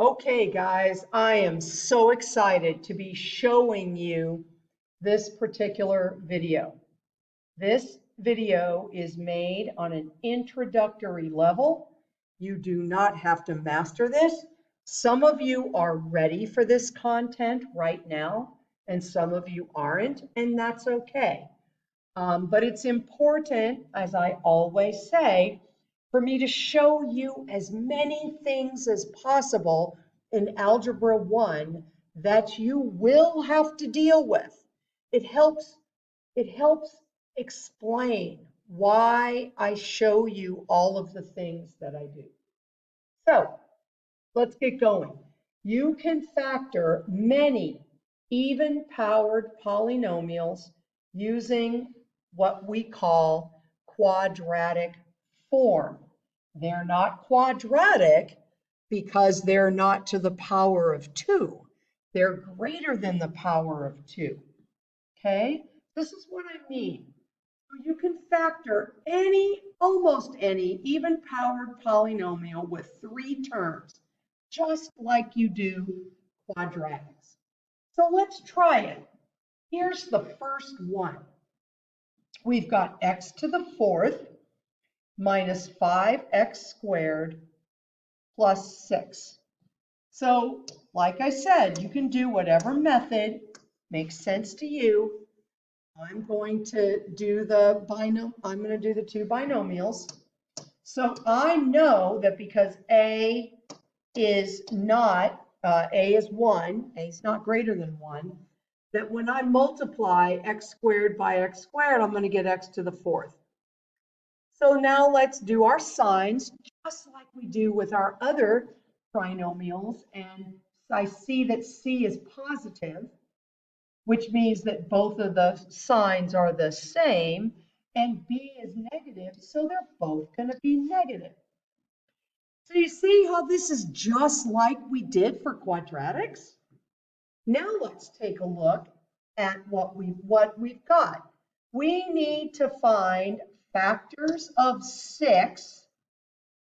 Okay, guys, I am so excited to be showing you this particular video. This video is made on an introductory level. You do not have to master this. Some of you are ready for this content right now, and some of you aren't, and that's okay. But it's important, as I always say, for me to show you as many things as possible in Algebra 1 that you will have to deal with. It helps explain why I show you all of the things that I do. So let's get going. You can factor many even-powered polynomials using what we call quadratic form. They're not quadratic because they're not to the power of 2. They're greater than the power of 2. Okay? This is what I mean. So you can factor almost any even-powered polynomial with 3 terms, just like you do quadratics. So let's try it. Here's the first one. We've got x to the 4th minus 5x squared plus 6. So, like I said, you can do whatever method makes sense to you. I'm going to do the 2 binomials. So I know that because A is 1, A is not greater than 1, that when I multiply x squared by x squared, I'm going to get x to the 4th. So now let's do our signs, just like we do with our other trinomials. And I see that C is positive, which means that both of the signs are the same, and B is negative, so they're both going to be negative. So you see how this is just like we did for quadratics? Now let's take a look at what we've got. We need to find factors of 6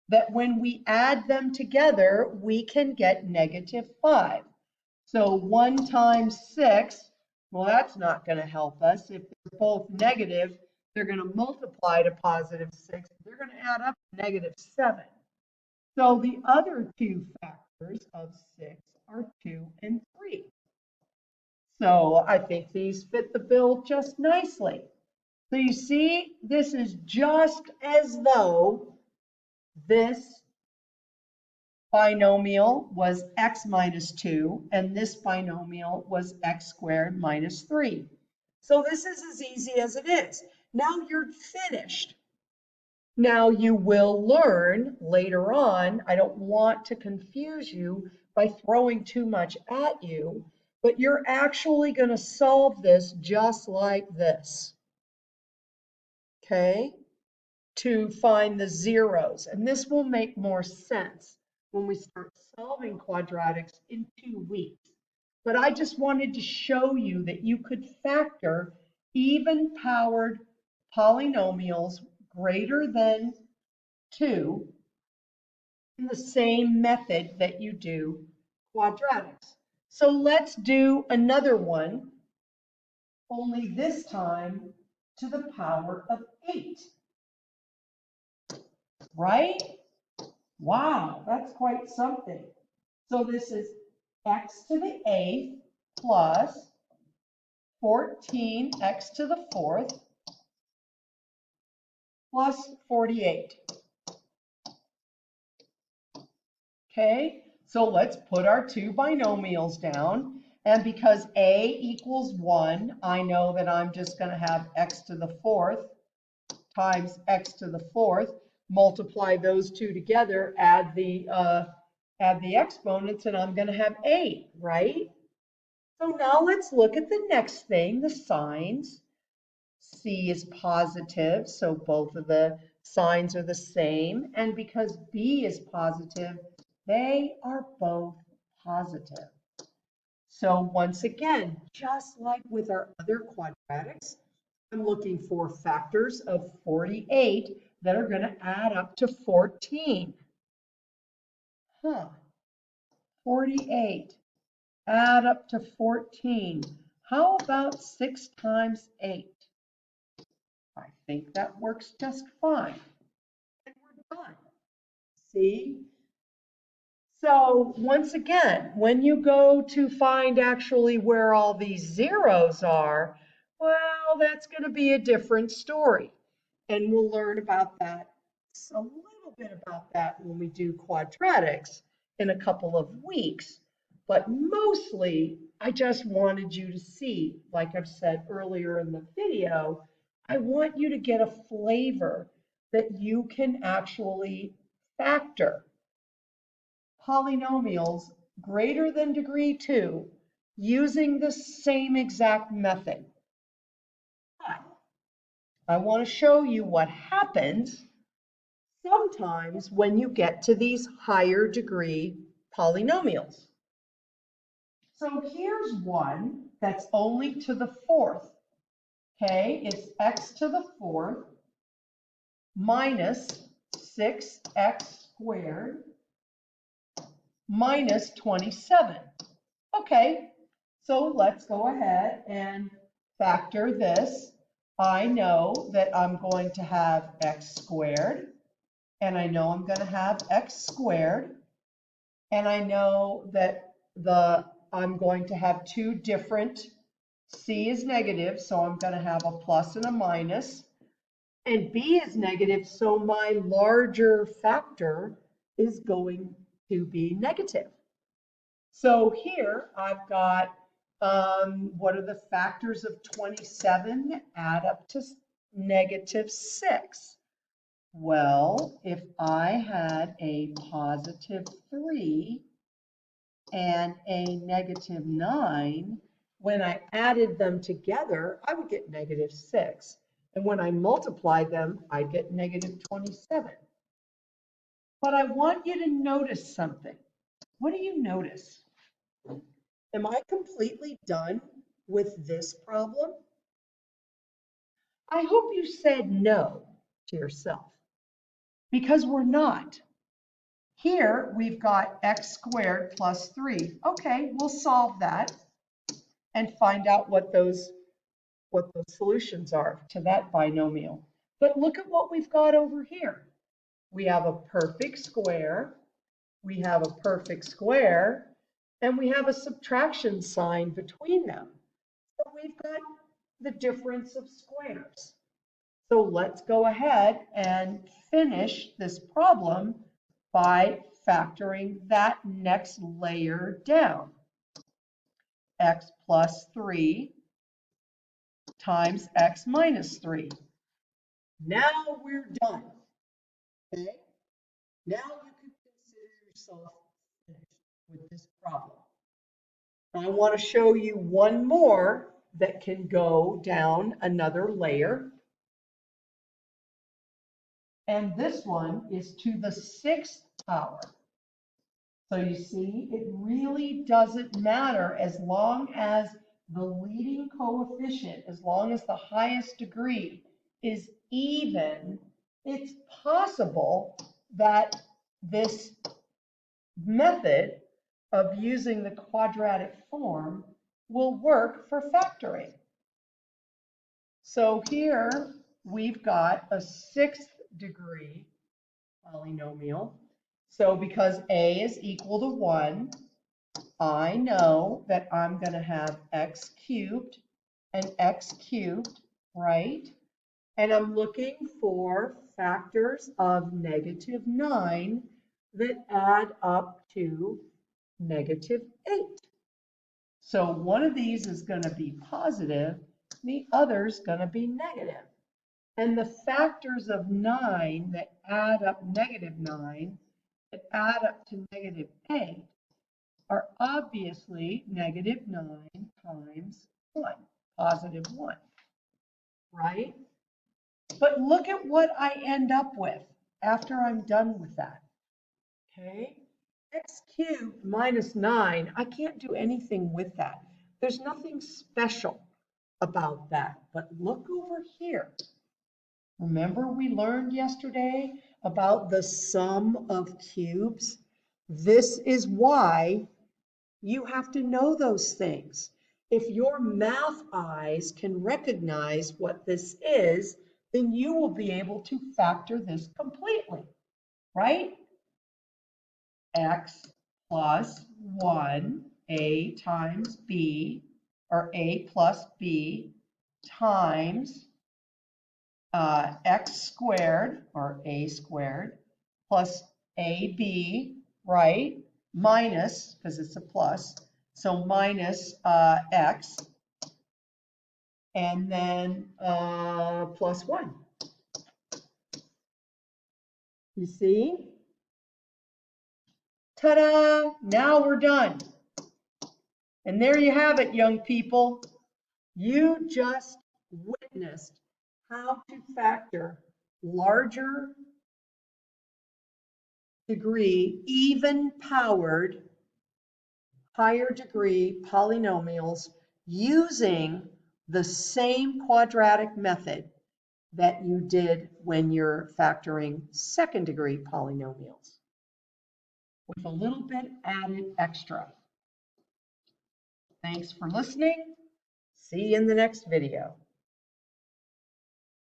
that when we add them together, we can get -5. So 1 times 6, well, that's not going to help us. If they're both negative, they're going to multiply to +6. They're going to add up to -7. So the other 2 factors of 6 are 2 and 3. So I think these fit the bill just nicely. So you see, this is just as though this binomial was x minus 2, and this binomial was x squared minus 3. So this is as easy as it is. Now you're finished. Now you will learn later on. I don't want to confuse you by throwing too much at you, but you're actually going to solve this just like this, okay, to find the zeros. And this will make more sense when we start solving quadratics in 2 weeks. But I just wanted to show you that you could factor even-powered polynomials greater than 2 in the same method that you do quadratics. So let's do another one, only this time to the power of 8. Right? Wow, that's quite something. So this is x to the 8th plus 14x to the 4th plus 48. Okay, so let's put our 2 binomials down. And because a equals 1, I know that I'm just going to have x to the 4th times x to the 4th. Multiply those 2 together, add the exponents, and I'm going to have 8, right? So now let's look at the next thing, the signs. C is positive, so both of the signs are the same. And because B is positive, they are both positive. So once again, just like with our other quadratics, I'm looking for factors of 48 that are going to add up to 14. 48. Add up to 14. How about 6 times 8? I think that works just fine. And we're done. See? So once again, when you go to find actually where all these zeros are, well, that's going to be a different story. And we'll learn about that, a little bit about that when we do quadratics in a couple of weeks. But mostly, I just wanted you to see, like I've said earlier in the video, I want you to get a flavor that you can actually factor polynomials greater than degree 2 using the same exact method. But I want to show you what happens sometimes when you get to these higher degree polynomials. So here's one that's only to the 4th. Okay, it's x to the 4th minus 6x squared minus 27. Okay, so let's go ahead and factor this. I know that I'm going to have x squared, and I know I'm going to have x squared, and I know that I'm going to have two different, c is negative, so I'm going to have a plus and a minus, and b is negative, so my larger factor is going to be negative. So here I've got, what are the factors of 27 that add up to negative 6? Well, if I had a positive 3 and a negative 9, when I added them together, I would get negative 6. And when I multiply them, I'd get negative 27. But I want you to notice something. What do you notice? Am I completely done with this problem? I hope you said no to yourself, because we're not. Here we've got x squared plus 3. Okay, we'll solve that and find out what those solutions are to that binomial. But look at what we've got over here. We have a perfect square, we have a perfect square, and we have a subtraction sign between them. So we've got the difference of squares. So let's go ahead and finish this problem by factoring that next layer down. X plus 3 times x minus 3. Now we're done. Okay? Now you can consider yourself finished with this problem. I want to show you one more that can go down another layer. And this one is to the 6th power. So you see, it really doesn't matter as long as the leading coefficient, as long as the highest degree is even, it's possible that this method of using the quadratic form will work for factoring. So here we've got a 6th degree polynomial. So because a is equal to 1, I know that I'm going to have x cubed and x cubed, right? And I'm looking for factors of negative 9 that add up to negative 8. So one of these is going to be positive, the other's going to be negative. And the factors of 9 that add up negative 9, that add up to negative 8, are obviously negative 9 times 1, positive 1, right? But look at what I end up with after I'm done with that, okay? X cubed minus 9, I can't do anything with that. There's nothing special about that, but look over here. Remember we learned yesterday about the sum of cubes? This is why you have to know those things. If your math eyes can recognize what this is, then you will be able to factor this completely, right? X plus 1, A times B, or A plus B times x squared, or a squared, plus ab, right, minus, because it's a plus, so minus x, and then plus 1. You see? Ta-da! Now we're done. And there you have it, young people. You just witnessed how to factor larger degree, even powered, higher degree polynomials using the same quadratic method that you did when you're factoring second degree polynomials, with a little bit added extra. Thanks for listening. See you in the next video.